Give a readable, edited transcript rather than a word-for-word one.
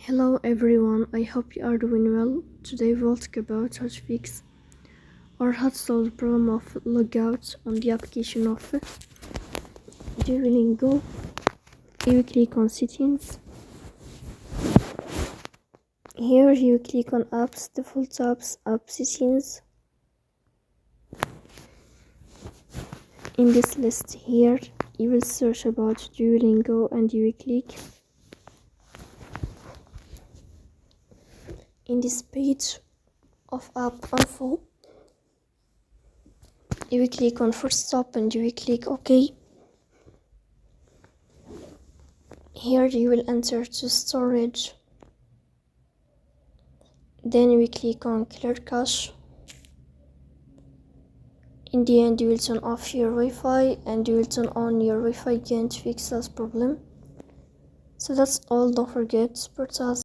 Hello everyone, I hope you are doing well. Today we'll talk about how to fix or how to solve the problem of logout on the application of Duolingo. You click on settings. Here you click on apps, default apps, app settings. In this list here, you will search about Duolingo and you will click. In this page of app info, you will click on first stop and you will click OK. Here you will enter to storage. Then you will click on clear cache. In the end, you will turn off your Wi-Fi and you will turn on your Wi-Fi again to fix this problem. So that's all. Don't forget to support us.